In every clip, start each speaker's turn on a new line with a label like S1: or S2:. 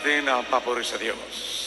S1: natin ang papuri sa Diyos.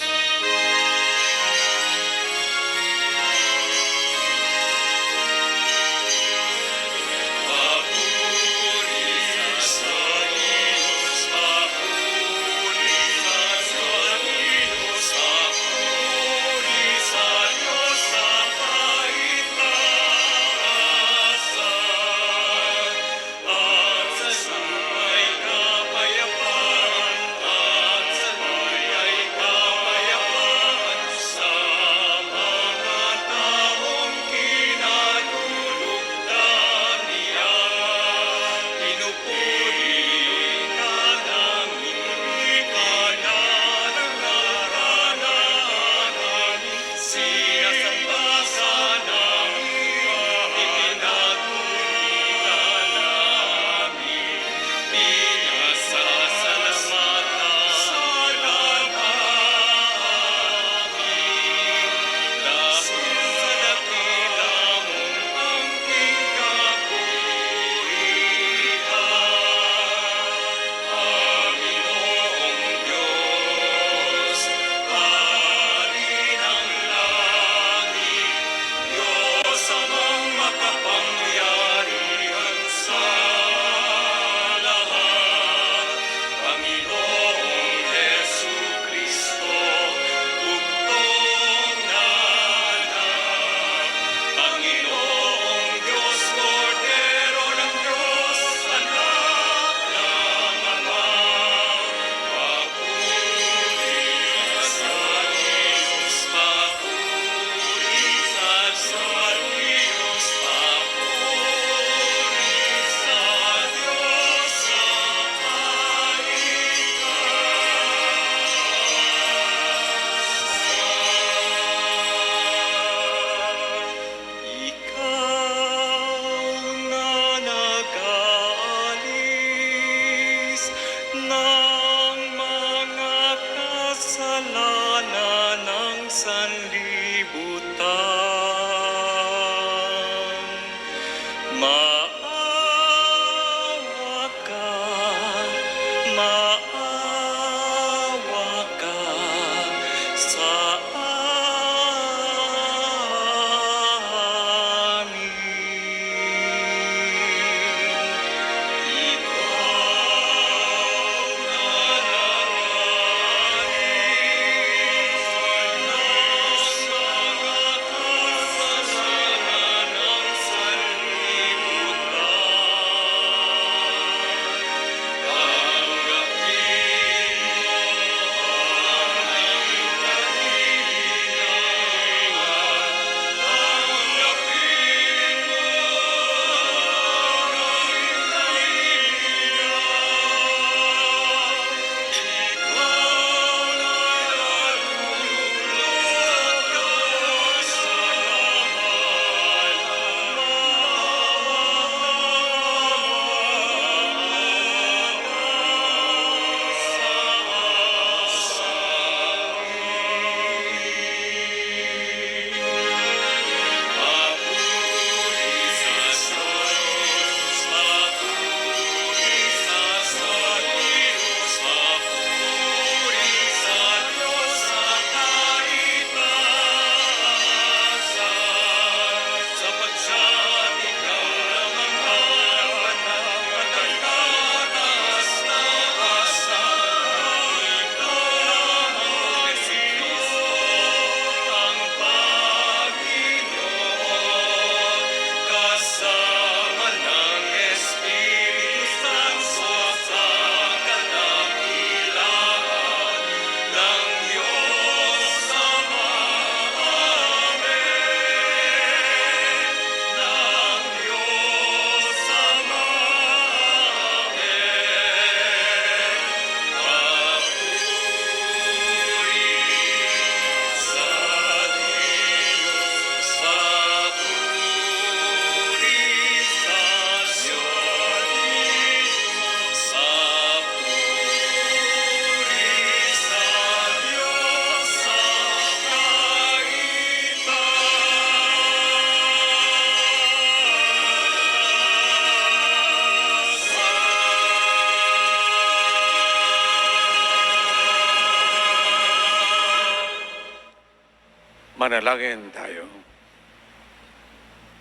S1: Manalangin tayo.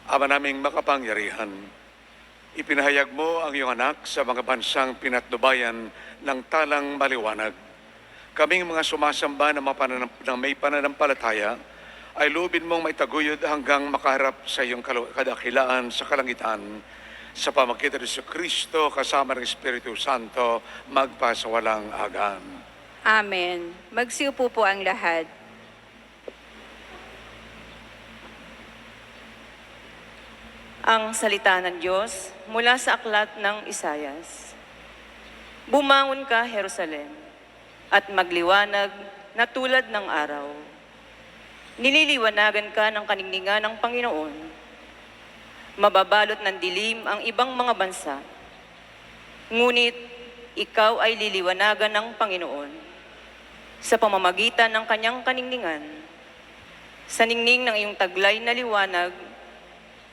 S1: Ama naming makapangyarihan, ipinahayag mo ang iyong anak sa mga bansang pinatnubayan ng talang maliwanag. Kaming mga sumasamba na may pananampalataya ay lubin mong maitaguyod hanggang makaharap sa iyong kadakilaan sa kalangitan sa pamagitan ni Kristo kasama ng Espiritu Santo magpasawalang hanggan.
S2: Amen. Magsiupo po ang lahat.
S3: Ang salita ng Diyos mula sa aklat ng Isayas. Bumangon ka, Jerusalem, at magliwanag na tulad ng araw. Nililiwanagan ka ng kaningningan ng Panginoon. Mababalot ng dilim ang ibang mga bansa. Ngunit ikaw ay liliwanagan ng Panginoon sa pamamagitan ng kanyang kaningningan. Sa ningning ng iyong taglay na liwanag,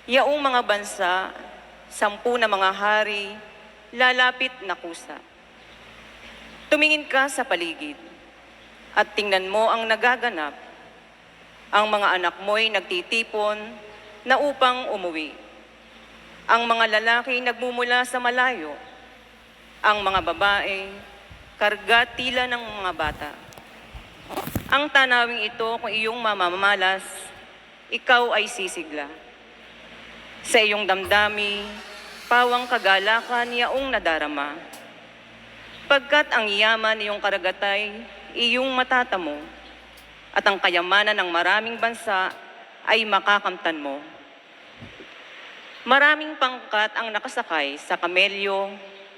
S3: yaong mga bansa, 10 na mga hari, lalapit na kusa. Tumingin ka sa paligid at tingnan mo ang nagaganap. Ang mga anak mo'y nagtitipon na upang umuwi. Ang mga lalaki nagmumula sa malayo. Ang mga babae, karga tila ng mga bata. Ang tanawing ito kung iyong mamamalas, ikaw ay sisigla. Sa iyong damdami, pawang kagalakan yaong nadarama. Pagkat ang yaman ng iyong karagatay, iyong matatamo, at ang kayamanan ng maraming bansa ay makakamtan mo. Maraming pangkat ang nakasakay sa kamelyo,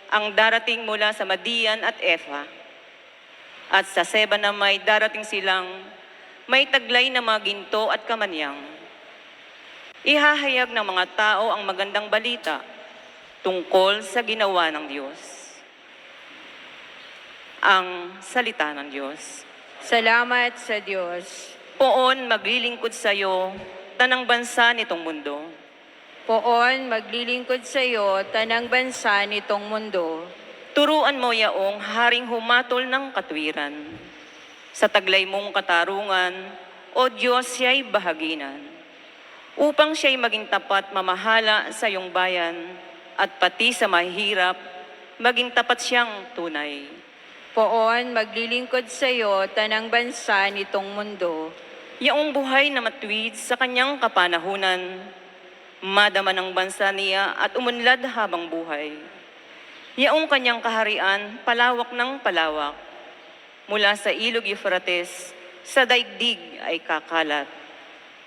S3: ang darating mula sa Madian at Efa. At sa Seba na may darating silang may taglay na mga ginto at kamanyang. Ihahayag ng mga tao ang magandang balita tungkol sa ginawa ng Diyos. Ang salita ng Diyos.
S2: Salamat sa Diyos.
S3: Poon maglilingkod sa iyo, tanang bansa nitong mundo.
S2: Poon maglilingkod sa iyo, tanang bansa nitong mundo.
S3: Turuan mo yaong haring humatol ng katwiran. Sa taglay mong katarungan, O Diyos, siya'y bahaginan. Upang siya'y maging tapat mamahala sa iyong bayan at pati sa mahihirap, maging tapat siyang tunay.
S2: Poon maglilingkod sa iyo, tanang bansa nitong mundo.
S3: Yaong buhay na matuwid sa kanyang kapanahunan, madama ng bansa niya at umunlad habang buhay. Yaong kanyang kaharian, palawak ng palawak. Mula sa ilog Euphrates, sa daigdig ay kakalat.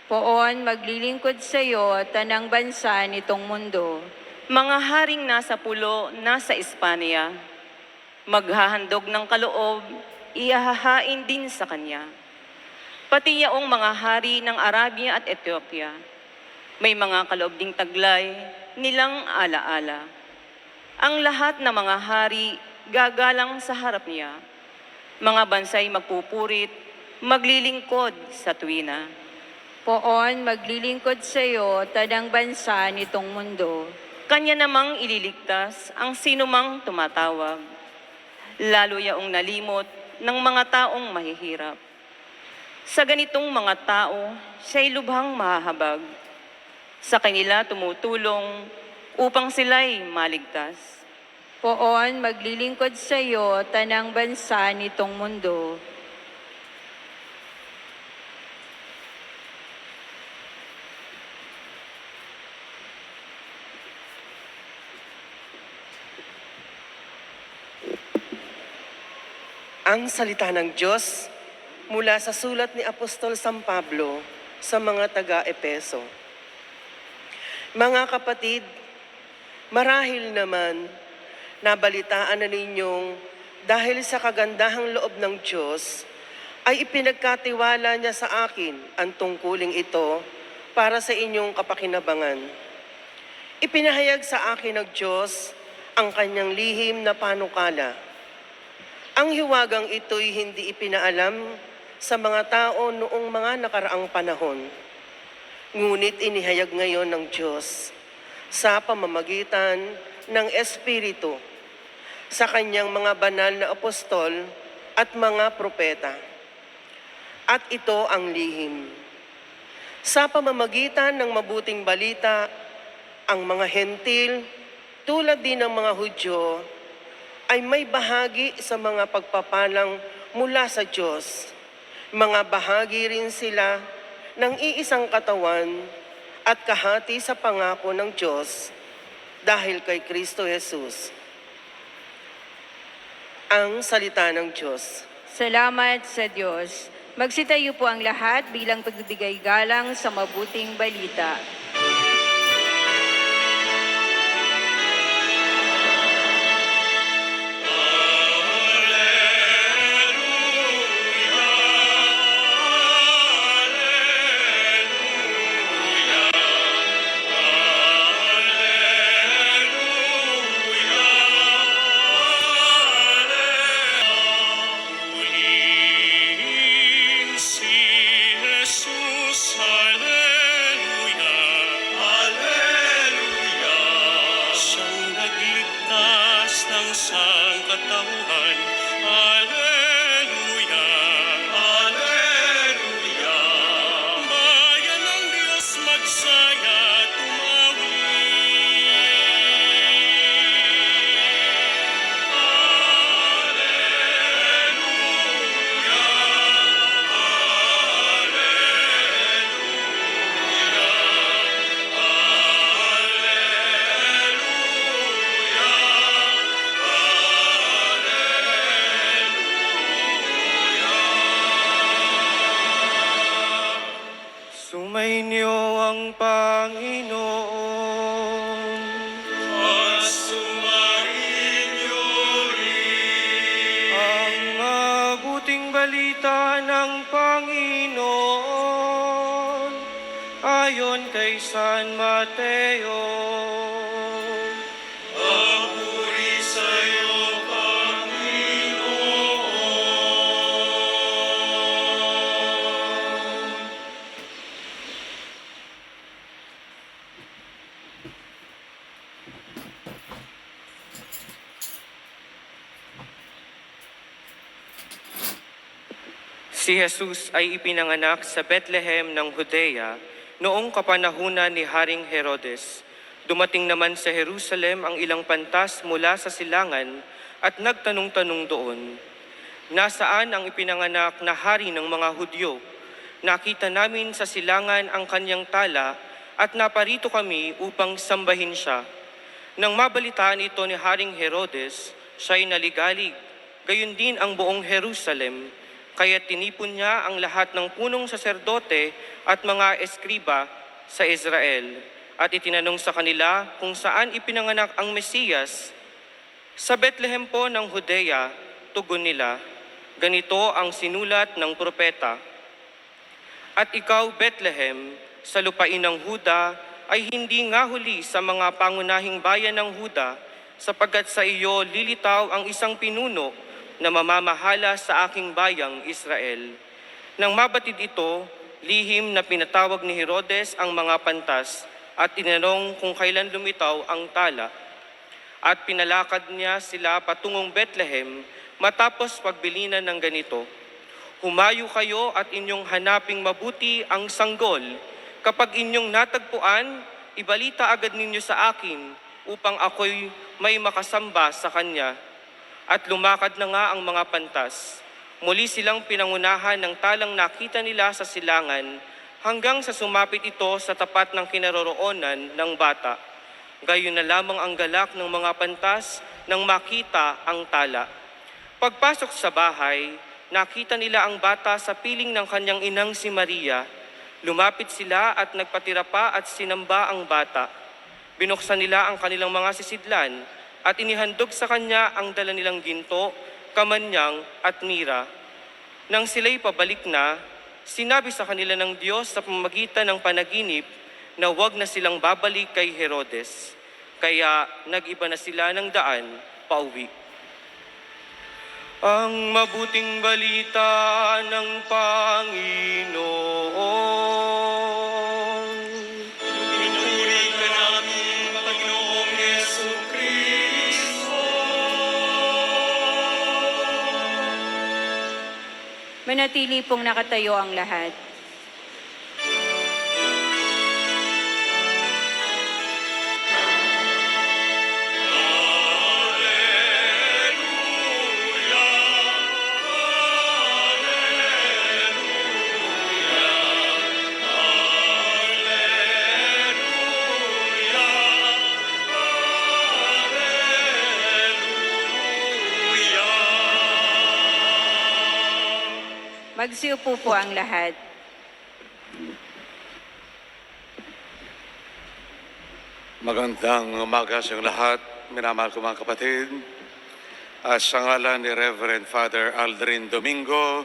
S2: Poon maglilingkod sa iyo, tanang bansa nitong mundo.
S3: Mga haring nasa pulo, nasa Espanya, maghahandog ng kaloob, ihahain din sa kanya. Pati yaong mga hari ng Arabia at Ethiopia, may mga kaloob ding taglay, nilang alaala. Ang lahat ng mga hari gagalang sa harap niya. Mga bansay magpupurit, maglilingkod sa tuwina.
S2: Poon maglilingkod sa iyo, tanang bansa nitong mundo.
S3: Kanya namang ililigtas ang sinumang tumatawag, lalo yaong nalimot ng mga taong mahihirap. Sa ganitong mga tao, siya'y lubhang mahahabag. Sa kanila tumutulong upang sila'y maligtas.
S2: Poon maglilingkod sa iyo, tanang bansa nitong mundo.
S4: Ang salita ng Diyos mula sa sulat ni Apostol San Pablo sa mga taga-Epeso. Mga kapatid, marahil naman nabalitaan na ninyong dahil sa kagandahang loob ng Diyos ay ipinagkatiwala niya sa akin ang tungkuling ito para sa inyong kapakinabangan. Ipinahayag sa akin ng Diyos ang kanyang lihim na panukala. Ang hiwagang ito'y hindi ipinaalam sa mga tao noong mga nakaraang panahon. Ngunit inihayag ngayon ng Diyos sa pamamagitan ng Espiritu sa kanyang mga banal na apostol at mga propeta. At ito ang lihim. Sa pamamagitan ng mabuting balita, ang mga hentil, tulad din ng mga Hudyo, ay may bahagi sa mga pagpapalang mula sa Diyos. Mga bahagi rin sila ng iisang katawan at kahati sa pangako ng Diyos dahil kay Kristo Jesus. Ang salita ng Diyos.
S2: Salamat sa Diyos. Magsitayo po ang lahat bilang pagbibigay galang sa mabuting balita.
S5: Si Jesus, Alleluia, Alleluia. Siyang nagligtas ng sangkatauhan, Alleluia, Alleluia. Bayan ng Diyos magsaya, tumawi. Sumainyo ang Panginoon. At sumainyo rin. Ang mabuting balita ng Panginoon ayon kay San Mateo. Papuri sa iyo, Panginoon. Si Jesus ay ipinanganak sa Bethlehem ng Judea noong kapanahunan ni Haring Herodes. Dumating naman sa Jerusalem ang ilang pantas mula sa silangan at nagtanong-tanong doon, "Nasaan ang ipinanganak na hari ng mga Hudyo? Nakita namin sa silangan ang kanyang tala at naparito kami upang sambahin siya." Nang mabalitaan ito ni Haring Herodes, siya'y naligalig, gayon din ang buong Jerusalem. Kaya tinipon niya ang lahat ng punong saserdote at mga eskriba sa Israel at itinanong sa kanila kung saan ipinanganak ang Mesiyas. "Sa Bethlehem po ng Judea," tugon nila, "ganito ang sinulat ng propeta. At ikaw, Bethlehem, sa lupain ng Huda, ay hindi nga huli sa mga pangunahing bayan ng Huda, sapagkat sa iyo lilitaw ang isang pinuno na mamamahala sa aking bayang Israel." Nang mabatid ito, lihim na pinatawag ni Herodes ang mga pantas at tinanong kung kailan lumitaw ang tala. At pinalakad niya sila patungong Bethlehem matapos pagbilinan ng ganito, "Humayo kayo at inyong hanaping mabuti ang sanggol. Kapag inyong natagpuan, ibalita agad ninyo sa akin upang ako'y may makasamba sa kanya." At lumakad na nga ang mga pantas. Muli silang pinangunahan ng talang nakita nila sa silangan hanggang sa sumapit ito sa tapat ng kinaroroonan ng bata. Gayon na lamang ang galak ng mga pantas nang makita ang tala. Pagpasok sa bahay, nakita nila ang bata sa piling ng kanyang inang si Maria. Lumapit sila at nagpatira pa at sinamba ang bata. Binuksan nila ang kanilang mga sisidlan at inihandog sa kanya ang dala nilang ginto, kamanyang at mira. Nang sila'y pabalik na, sinabi sa kanila ng Diyos sa pamamagitan ng panaginip na huwag na silang babalik kay Herodes. Kaya nag-iba na sila ng daan pauwi. Ang mabuting balita ng Panginoon. Pinuri ka namin, Panginoong Jesucristo.
S2: Manatili pong nakatayo ang lahat. Magsiupo po ang lahat.
S1: Magandang umaga sa inyong lahat, minamahal ko mga kapatid. Sa ngalan ni Reverend Father Aldrin Domingo,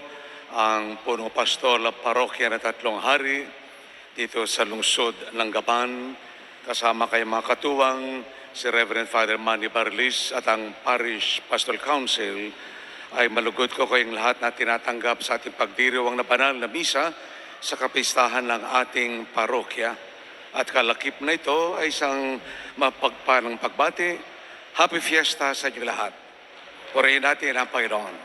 S1: ang punong pastor ng parokya ng Tatlong Hari dito sa lungsod ng Gapan, kasama kay mga katuwang si Reverend Father Manny Barlis at ang Parish Pastoral Council, ay malugod ko kayong lahat na tinatanggap sa ating pagdiriwang na banal na misa sa kapistahan ng ating parokya. At kalakip na ito ay isang mapagpalang pagbati. Happy Fiesta sa inyo lahat. Purihin natin ang Panginoon.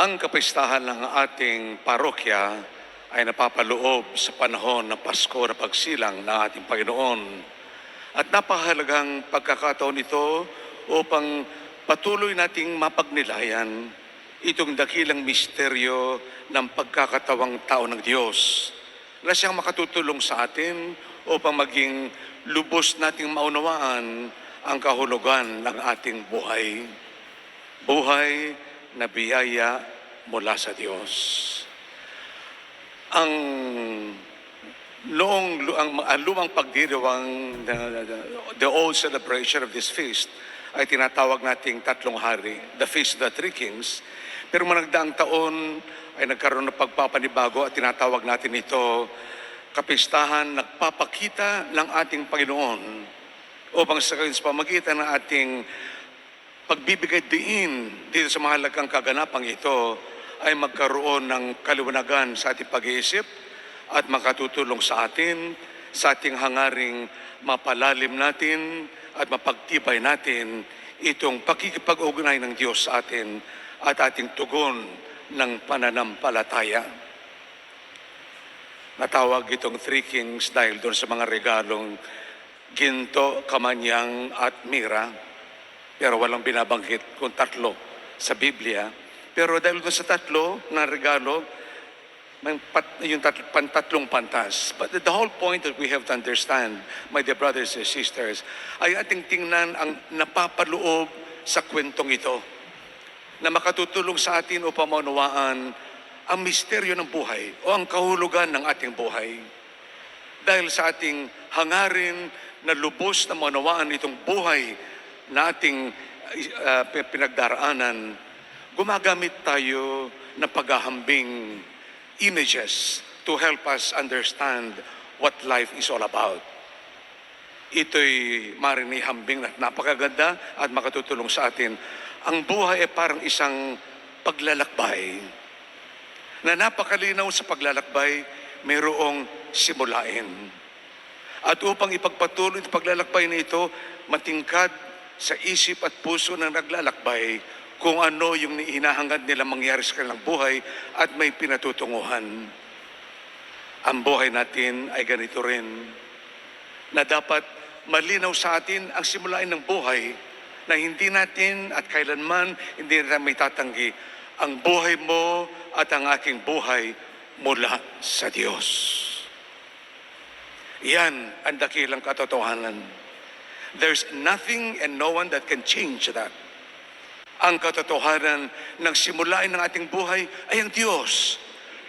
S1: Ang kapistahan ng ating parokya ay napapaloob sa panahon ng Pasko na pagsilang ng ating Panginoon. At napakahalagang pagkakataon ito upang patuloy nating mapagnilayan itong dakilang misteryo ng pagkakatawang tao ng Diyos na siyang makatutulong sa atin upang maging lubos nating maunawaan ang kahulugan ng ating buhay. Buhay na biyaya mula sa Diyos. Ang lumang pagdiriwang, the old celebration of this feast, ay tinatawag nating Tatlong Hari, the Feast of the Three Kings. Pero managdaang taon ay nagkaroon ng pagpapanibago at tinatawag natin ito kapistahan nagpapakita ng ating Panginoon upang sa pamagitan ng ating pagbibigay diin dito sa mahalagang kaganapang ito ay magkaroon ng kaliwanagan sa ating pag-iisip at makatutulong sa atin, sa ating hangaring mapalalim natin at mapagtibay natin itong pakikipag-ugnay ng Diyos sa atin at ating tugon ng pananampalataya. Natawag itong Three Kings dahil doon sa mga regalong ginto, kamanyang at mira. Pero walang binabanggit kung tatlo sa Biblia. Pero dahil doon sa tatlo na regalo, yung tatlong pantas. But the whole point that we have to understand, my dear brothers and sisters, ay ating tingnan ang napapaloob sa kwentong ito na makatutulong sa atin upang maunawaan ang misteryo ng buhay o ang kahulugan ng ating buhay. Dahil sa ating hangarin na lubos na maunawaan itong buhay na ating pinagdaraanan, gumagamit tayo ng paghahambing images to help us understand what life is all about. Ito'y marinihambing na napakaganda at makatutulong sa atin. Ang buhay ay parang isang paglalakbay na napakalinaw sa paglalakbay, mayroong simulain. At upang ipagpatuloy ang paglalakbay na ito, matingkad sa isip at puso ng naglalakbay kung ano yung hinahangad nila mangyari sa kanilang buhay at may pinatutunguhan. Ang buhay natin ay ganito rin, na dapat malinaw sa atin ang simulain ng buhay na hindi natin at kailanman hindi natin may tatanggi ang buhay mo at ang aking buhay mula sa Diyos. Yan ang dakilang katotohanan. There's nothing and no one that can change that. Ang katotohanan ng simulain ng ating buhay ay ang Diyos.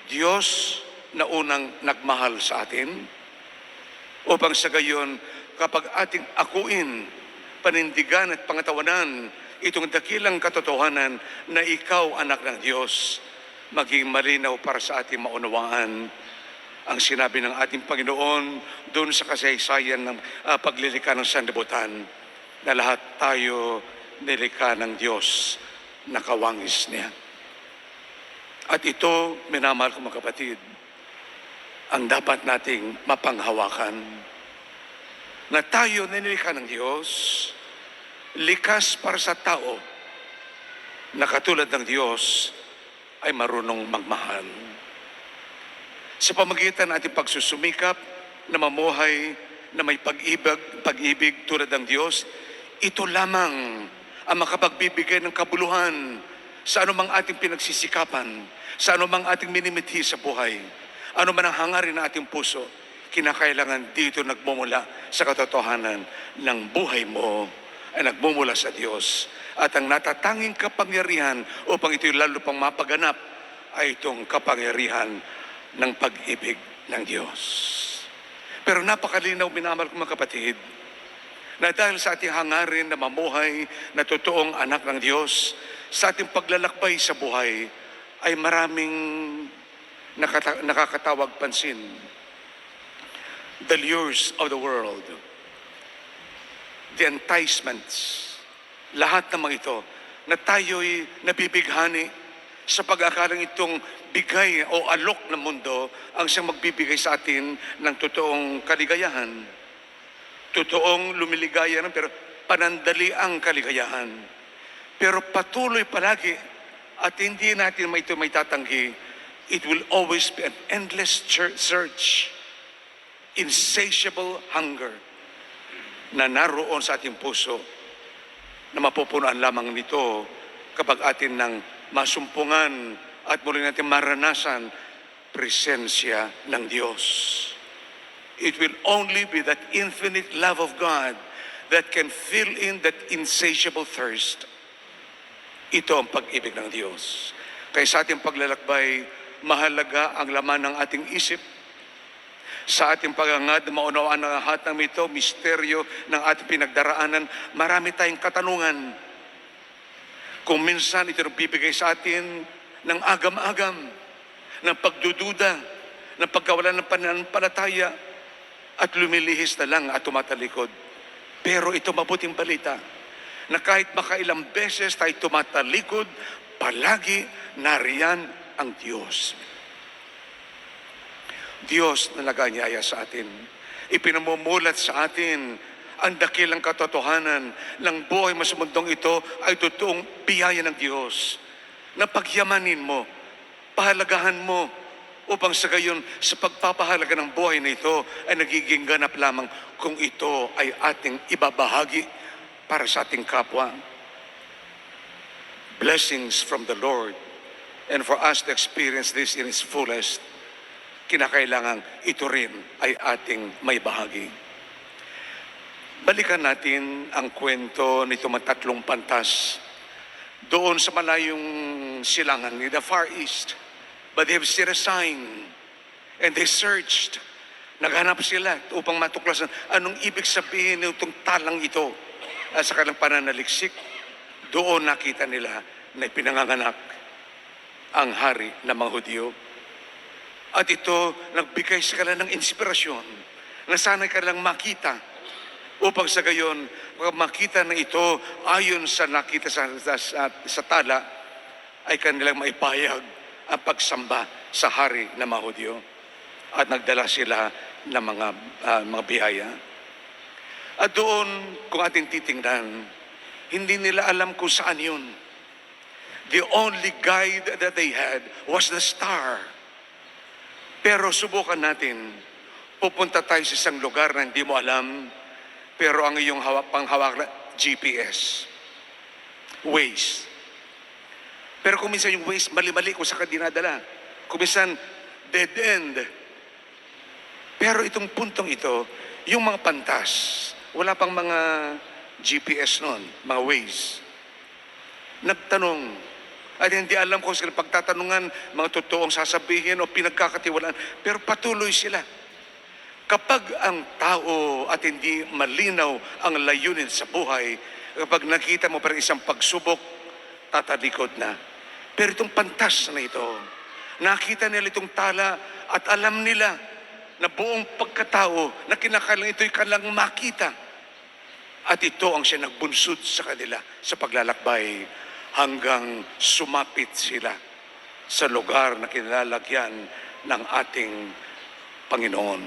S1: Diyos na unang nagmahal sa atin upang sa gayon kapag ating akuin, panindigan at pangatawanan itong dakilang katotohanan na ikaw anak ng Diyos, maging malinaw para sa ating maunawaan ang sinabi ng ating Panginoon doon sa kasaysayan ng paglilika ng sanlibutan na lahat tayo nilikha ng Diyos na kawangis niya. At ito, minamahal ko mga kapatid, ang dapat nating mapanghawakan na tayo nilikha ng Diyos, likas para sa tao na katulad ng Diyos ay marunong magmahal. Sa pamagitan ng ating pagsusumikap na mamuhay na may pag-ibig tulad ng Diyos, ito lamang ang makapagbibigay ng kabuluhan sa anumang ating pinagsisikapan, sa anumang ating minimithi sa buhay, anuman ang hangarin ng ating puso, kinakailangan dito nagmumula sa katotohanan ng buhay mo ay nagmumula sa Diyos At ang natatanging kapangyarihan upang ito'y lalo pang mapaganap ay itong kapangyarihan ng pag-ibig ng Diyos. Pero napakalinaw, minamahal kong mga kapatid, na dahil sa ating hangarin na mamuhay na totoong anak ng Diyos, sa ating paglalakbay sa buhay, ay maraming nakakatawag pansin. The lures of the world, the enticements, lahat ng mga ito, na tayo'y nabibighani sa pag-akalang itong bigay o alok ng mundo ang siyang magbibigay sa atin ng totoong kaligayahan. Totoong lumiligaya na, pero panandali ang kaligayahan. Pero patuloy palagi at hindi natin ito may tatanggi, it will always be an endless search, insatiable hunger na naroon sa ating puso na mapupunan lamang nito kapag atin ng masumpungan at muli natin maranasan presensya ng Diyos. It will only be that infinite love of God that can fill in that insatiable thirst. Ito ang pag-ibig ng Diyos. Kaya sa ating paglalakbay, mahalaga ang laman ng ating isip. Sa ating pagangad, maunawaan ang lahat ng ito, misteryo ng ating pinagdaraanan, marami tayong katanungan. Kung minsan ito bibigay sa atin ng agam-agam, ng pagdududa, ng pagkawalan ng pananampalataya, at lumilihis na lang at tumatalikod. Pero ito mabuting balita, na kahit makailang beses tayo tumatalikod, palagi nariyan ang Diyos. Diyos na naganyaya sa atin. Ipinamumulat sa atin ang dakilang katotohanan ng buhay mo sa mundong ito ay totoong biyaya ng Diyos. Na pagyamanin mo, pahalagahan mo, upang sa gayon, sa pagpapahalaga ng buhay na ito ay nagiging ganap lamang kung ito ay ating ibabahagi para sa ating kapwa. Blessings from the Lord, and for us to experience this in its fullest, kinakailangan ito rin ay ating may bahagi. Balikan natin ang kwento nito matatlong pantas doon sa malayong silangan ni the Far East. But they have seen a sign, and they searched. Naghanap sila upang matuklasan anong ibig sabihin nitong talang ito. At sa kanilang pananaliksik, doon nakita nila na pinanganganak ang hari ng mga Hudyo. At ito, nagbigay sa kanila ng inspirasyon na sana'y kanilang makita upang sa gayon, makita na ito ayon sa nakita sa tala, ay kanilang maipahayag ang pagsamba sa hari ng mga Hudyo. At nagdala sila ng mga biyaya. At doon, kung ating titingnan, hindi nila alam kung saan yun. The only guide that they had was the star. Pero subukan natin, pupunta tayo sa isang lugar na hindi mo alam, pero ang iyong panghawak na GPS, Waze. Pero kung minsan yung Waze, mali-mali kung saan ka dinadala. Kung minsan, dead end. Pero itong puntong ito, yung mga pantas, wala pang mga GPS noon, mga Waze. Nagtanong, at hindi alam kung sila pagtatanungan, mga totoong sasabihin o pinagkakatiwalaan, pero patuloy sila. Kapag ang tao at hindi malinaw ang layunin sa buhay, kapag nakita mo pa rin isang pagsubok, tatalikod na. Pero itong pantas na ito, nakita nila itong tala at alam nila na buong pagkatao na kinakailangan ito'y kanilang makita. At ito ang siya nagbunsod sa kanila sa paglalakbay hanggang sumapit sila sa lugar na kinilalagyan ng ating Panginoon.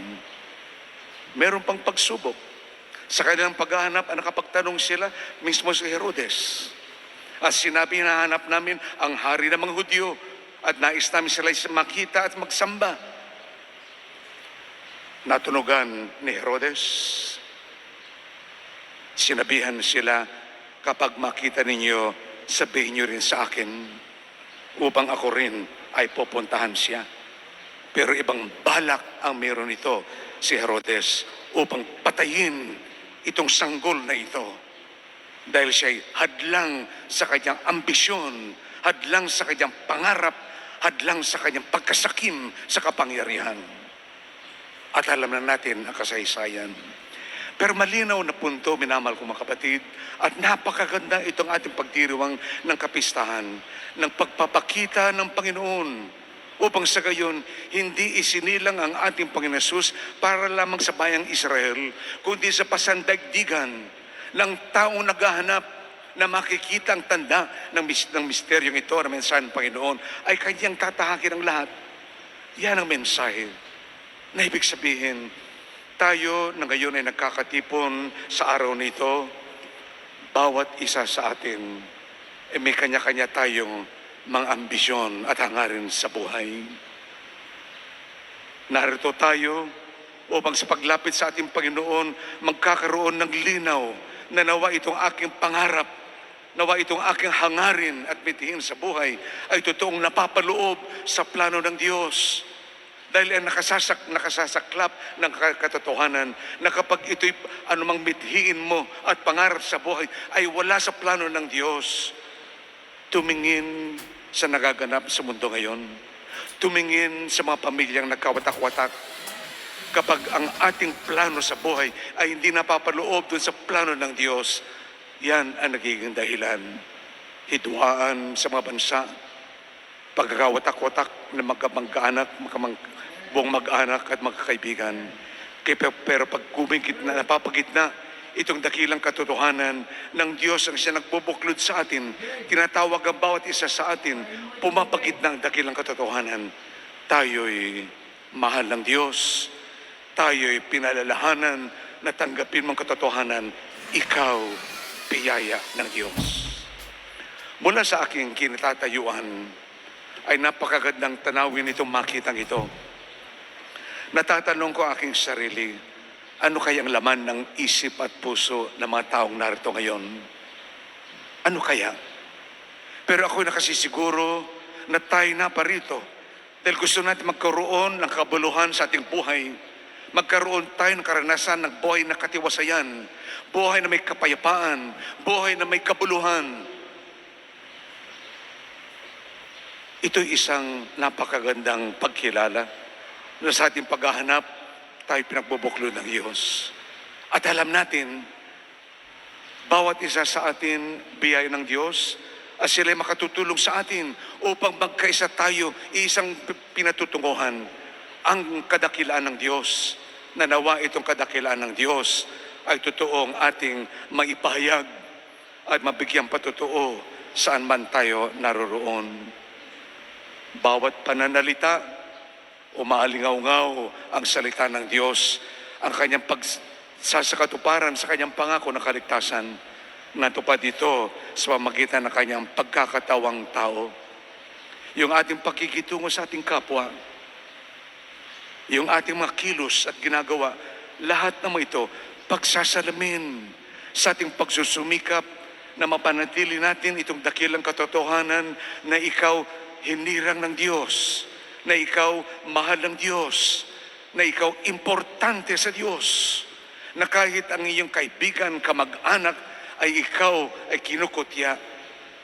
S1: Meron pang pagsubok. Sa kanilang paghahanap, nakapagtanong sila mismo si Herodes. At sinabi, hinahanap namin ang hari ng mga Hudyo at nais namin sila makita at magsamba. Natunugan ni Herodes. Sinabihan sila, kapag makita ninyo, sabihin nyo rin sa akin upang ako rin ay pupuntahan siya. Pero ibang balak ang meron ito si Herodes upang patayin itong sanggol na ito. Dahil siya'y hadlang sa kanyang ambisyon, hadlang sa kanyang pangarap, hadlang sa kanyang pagkasakim sa kapangyarihan. At alam na natin ang kasaysayan. Pero malinaw na punto, minamahal ko mga kapatid, at napakaganda itong ating pagdiriwang ng kapistahan, ng pagpapakita ng Panginoon, upang sa gayon, hindi isinilang ang ating Panginoon Hesus para lamang sa bayang Israel, kundi sa pasandaigdigan ng taong naghahanap na makikita ang tanda ng misteryong ito na mensahe ng Panginoon ay kanyang tatahakin ang lahat. Yan ang mensahe. Na ibig sabihin, tayo na ngayon ay nagkakatipon sa araw nito, bawat isa sa atin ay may kanya-kanya tayong mga ambisyon at hangarin sa buhay. Narito tayo upang sa paglapit sa ating Panginoon, magkakaroon ng linaw na nawa itong aking pangarap, nawa itong aking hangarin at bitihin sa buhay ay totoong napapaloob sa plano ng Diyos. Dahil ang nakasasaklap ng katotohanan na kapag ito'y anumang mithiin mo at pangarap sa buhay ay wala sa plano ng Diyos. Tumingin sa nagaganap sa mundo ngayon. Tumingin sa mga pamilyang nagkawatak-watak. Kapag ang ating plano sa buhay ay hindi napapaloob dun sa plano ng Diyos, yan ang nagiging dahilan. Hidwaan sa mga bansa, pagkakawatak-watak ng magkamag-anak, buong mag-anak at magkakaibigan. Pero pag kumikit na, napapagitna itong dakilang katotohanan ng Diyos ang siya nagbubuklod sa atin, tinatawag ang bawat isa sa atin, pumapagitna ang dakilang katotohanan. Tayo'y mahal ng Diyos. Tayo'y pinalalahanan na tanggapin mong katotohanan. Ikaw, biyaya ng Diyos. Mula sa aking kinatatayuan, ay napakagandang tanawin itong makitang ito. Natatanong ko aking sarili, ano kayang laman ng isip at puso ng mga taong narito ngayon? Ano kaya? Pero ako'y nakasisiguro na tayo na parito dahil gusto natin magkaroon ng kabuluhan sa ating buhay. Magkaroon tayo ng karanasan ng buhay na katiwasayan, buhay na may kapayapaan, buhay na may kabuluhan. Ito'y isang napakagandang pagkilala na sa ating paghahanap, tayo pinagbubuklod ng Diyos. At alam natin, bawat isa sa atin, biyaya ng Diyos, at sila'y makatutulong sa atin upang magkaisa tayo, isang pinatutunguhan, ang kadakilaan ng Diyos, na nawa itong kadakilaan ng Diyos ay totoong ating maipahayag at mabigyang patotoo saan man tayo naroroon. Bawat pananalita, umaalingaw-ngaw ang salita ng Diyos, ang kanyang pagsasakatuparan sa kanyang pangako na kaligtasan. Natupad dito sa pamagitan ng kanyang pagkakatawang tao. Yung ating pakikitungo sa ating kapwa, yung ating mga kilos at ginagawa, lahat ng ito, pagsasalamin sa ating pagsusumikap na mapanatili natin itong dakilang katotohanan na ikaw hinirang ng Diyos, na ikaw mahal ng Diyos, na ikaw importante sa Diyos, na kahit ang iyong kaibigan, kamag-anak, ay ikaw ay kinukutya,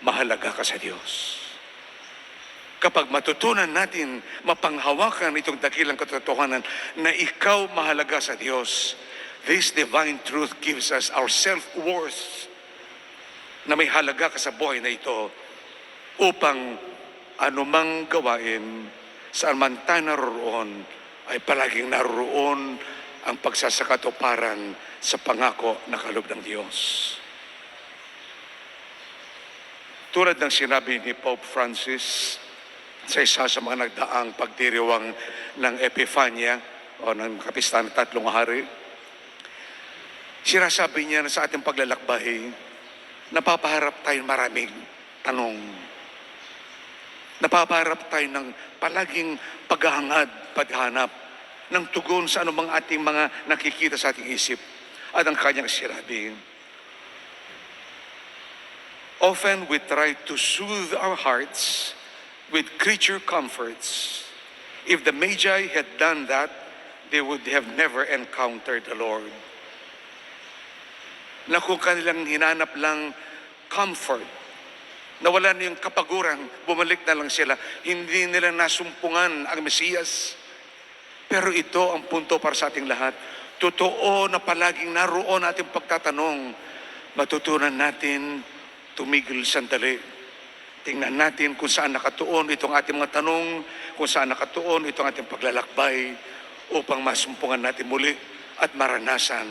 S1: mahalaga ka sa Diyos. Kapag matutunan natin, mapanghawakan itong dakilang katotohanan na ikaw mahalaga sa Diyos, this divine truth gives us our self-worth, na may halaga ka sa buhay na ito upang anumang gawain, saan man tayo naroroon, ay palaging naroroon ang pagsasakatuparan sa pangako na kaloob ng Diyos. Tulad ng sinabi ni Pope Francis sa isa sa mga nagdaang pagdiriwang ng Epifania o ng Kapistahan ng Tatlong Hari, sinasabi niya na sa ating paglalakbay, napapaharap tayo maraming tanong. Napapaharap tayo ng palaging paghahangad, paghanap ng tugon sa anumang ating mga nakikita sa ating isip. At ang kanyang sinabi, often we try to soothe our hearts with creature comforts. If the Magi had done that, they would have never encountered the Lord. na kung kanilang hinanap lang comfort, nawala na yung kapaguran, bumalik na lang sila, hindi nila nasumpungan ang Mesiyas. Pero ito ang punto para sa ating lahat. Totoo na palaging naroon ating pagtatanong, matutunan natin tumigil sandali. Tingnan natin kung saan nakatuon itong ating mga tanong, kung saan nakatuon itong ating paglalakbay upang masumpungan natin muli at maranasan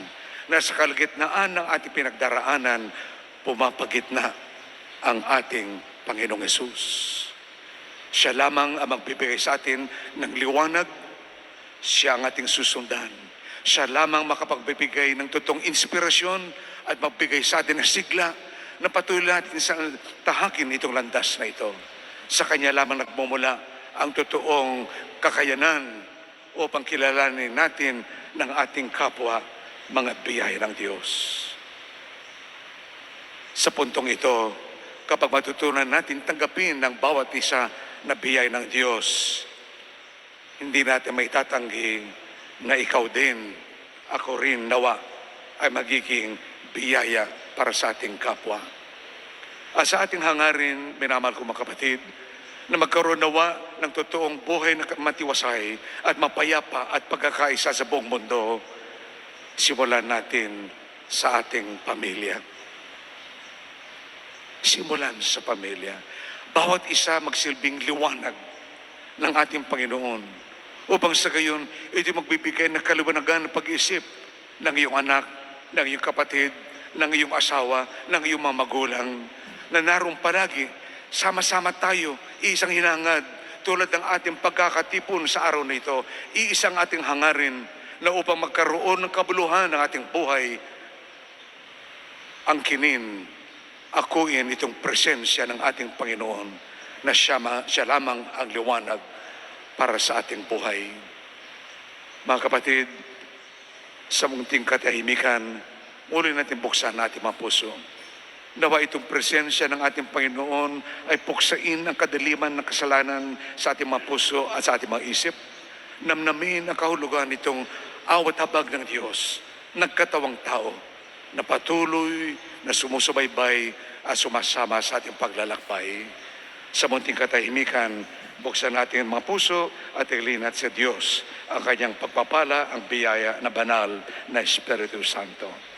S1: na sa kalagitnaan ng ating pinagdaraanan, pumapagitna ang ating Panginoong Hesus. Siya lamang ang magbibigay sa atin ng liwanag, siya ang ating susundan. Siya lamang makapagbibigay ng totoong inspirasyon at magbigay sa atin ng sigla na patuloy natin sa tahakin itong landas na ito. Sa Kanya lamang nagmumula ang totoong kakayanan upang kilalanin natin ng ating kapwa mga biyaya ng Diyos. Sa puntong ito, kapag matutunan natin tanggapin ng bawat isa na biyaya ng Diyos, hindi natin may tatanggi na ikaw din, ako rin nawa, ay magiging biyaya para sa ating kapwa. At sa ating hangarin, minamahal ko mga kapatid, na magkaroon nawa ng totoong buhay na matiwasay at mapayapa at pagkakaisa sa buong mundo, simulan natin sa ating pamilya. Simulan sa pamilya. Bawat isa magsilbing liwanag ng ating Panginoon upang sa gayon, ito magbibigay ng kaliwanagan ng pag-iisip ng iyong anak, ng iyong kapatid, ng iyong asawa, ng iyong mga magulang, na naroon palagi, sama-sama tayo, iisang hinangad, tulad ng ating pagkakatipon sa araw na ito, iisang ating hangarin na upang magkaroon ng kabuluhan ng ating buhay, angkinin, akuin itong presensya ng ating Panginoon na siya lamang ang liwanag para sa ating buhay. Mga kapatid, sa munting katahimikan, muli natin buksan natin mga puso. Nawa itong presensya ng ating Panginoon ay puksain ang kadaliman ng kasalanan sa ating mga puso at sa ating mga isip. Namnamin ang kahulugan nitong awat habag ng Diyos, nagkatawang tao, na patuloy na sumusubaybay at sumasama sa ating paglalakbay. Sa munting katahimikan, buksan natin ang mga puso at ilinat sa Diyos ang kanyang pagpapala, ang biyaya na banal na Espiritu Santo.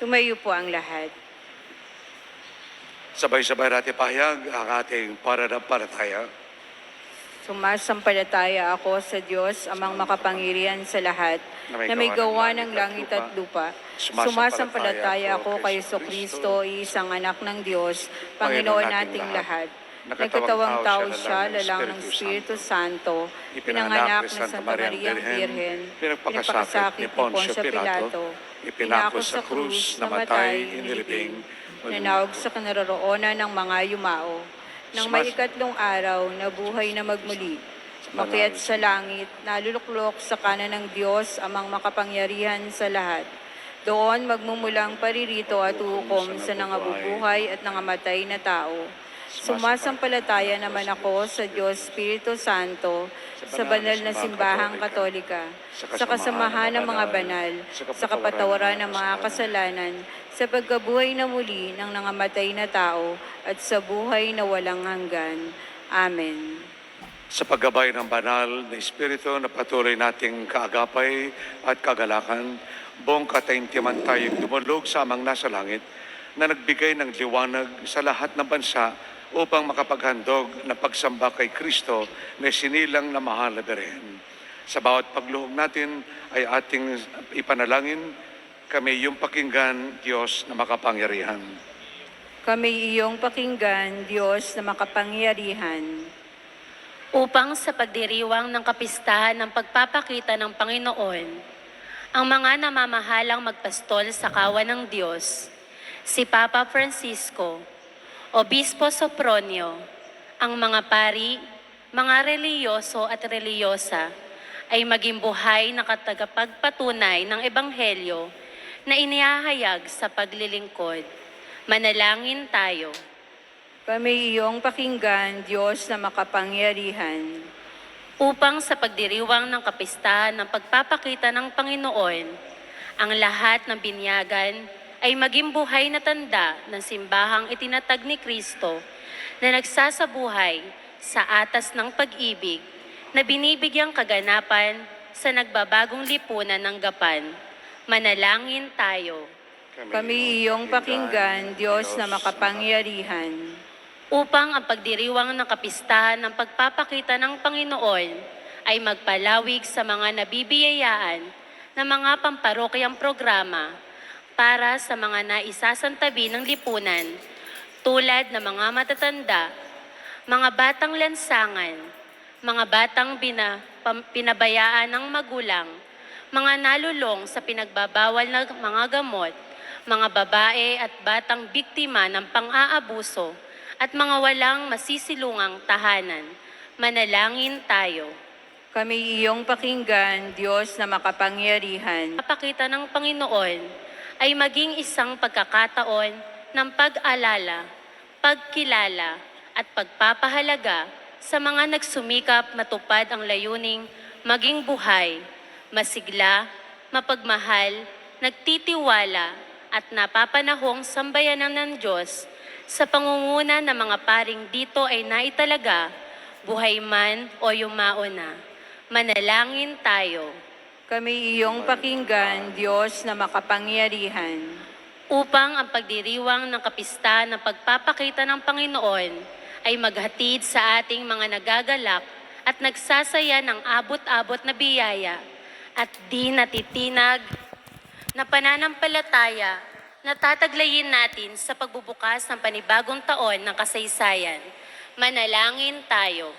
S2: Tumayo po ang lahat.
S1: Sabay-sabay natin pahayag ang ating pananampalataya.
S2: Sumasampalataya ako sa Diyos, amang makapangyarihan sa lahat, na may gawa ng langit at lupa. Sumasampalataya ako kay Jesucristo, isang anak ng Diyos, Panginoon nating lahat. Nagkatawang tao siya, lalang ng Espiritu Santo, pinanganak ng Santa Maria Virgen, pinagpakasakit ni Poncio Pilato, ipinako sa krus, namatay, inilibing, nanawag sa kinaroroonan ng mga yumao. Nang may ikatlong araw, nabuhay na magmuli. Makiat sa langit, naluluklok sa kanan ng Diyos, amang makapangyarihan sa lahat. Doon magmumulang paririto at hukom sa nangabubuhay at nangamatay na tao. Sumasampalataya naman ako sa Diyos Espiritu Santo, sa banal na simbahang katolika, sa kasamahan ng mga banal, sa kapatawaran ng mga kasalanan, sa pagkabuhay na muli ng nangamatay na tao, at sa buhay na walang hanggan. Amen.
S1: Sa paggabay ng banal na Espiritu na patuloy nating kaagapay at kagalakan, buong kataimtiman tayong dumulog sa amang nasa langit na nagbigay ng liwanag sa lahat ng bansa upang makapaghandog na pagsamba kay Kristo na sinilang na mahal na Birhen. Sa bawat pagluhog natin ay ating ipanalangin, kami iyong pakinggan, Diyos na makapangyarihan.
S2: Kami iyong pakinggan, Diyos na makapangyarihan.
S6: Upang sa pagdiriwang ng kapistahan ng pagpapakita ng Panginoon, ang mga namamahalang magpastol sa kawan ng Diyos, si Papa Francisco, Obispo Sopronio, ang mga pari, mga reliyoso at reliyosa ay maging buhay na katagapagpatunay ng Ebanghelyo na inihahayag sa paglilingkod. Manalangin tayo.
S2: Kami iyong pakinggan, Diyos na makapangyarihan.
S6: Upang sa pagdiriwang ng kapistahan ng pagpapakita ng Panginoon, ang lahat ng binyagan ay maging buhay na tanda ng simbahang itinatag ni Kristo na nagsasabuhay sa atas ng pag-ibig na binibigyang kaganapan sa nagbabagong lipunan ng Gapan. Manalangin tayo.
S2: Kami iyong pakinggan, Diyos na makapangyarihan.
S6: Upang ang pagdiriwang ng kapistahan ng pagpapakita ng Panginoon ay magpalawig sa mga nabibiyayaan ng mga pamparokyang programa para sa mga naisasantabi ng lipunan tulad ng mga matatanda, mga batang lansangan, mga batang pinabayaan ng magulang, mga nalulong sa pinagbabawal ng mga gamot, mga babae at batang biktima ng pang-aabuso, at mga walang masisilungang tahanan. Manalangin tayo.
S2: Kami iyong pakinggan, Diyos na makapangyarihan.
S6: Papakita ng Panginoon ay maging isang pagkakataon ng pag-alala, pagkilala at pagpapahalaga sa mga nagsumikap matupad ang layuning maging buhay, masigla, mapagmahal, nagtitiwala at napapanahong sambayanan ng Diyos. Sa pangunguna ng mga paring dito ay naitalaga, buhay man o yumao na. Manalangin tayo.
S2: Kami iyong pakinggan, Diyos na makapangyarihan.
S6: Upang ang pagdiriwang ng kapistahan ng pagpapakita ng Panginoon ay maghatid sa ating mga nagagalak at nagsasaya ng abot-abot na biyaya at di natitinag na pananampalataya na tataglayin natin sa pagbubukas ng panibagong taon ng kasaysayan. Manalangin tayo.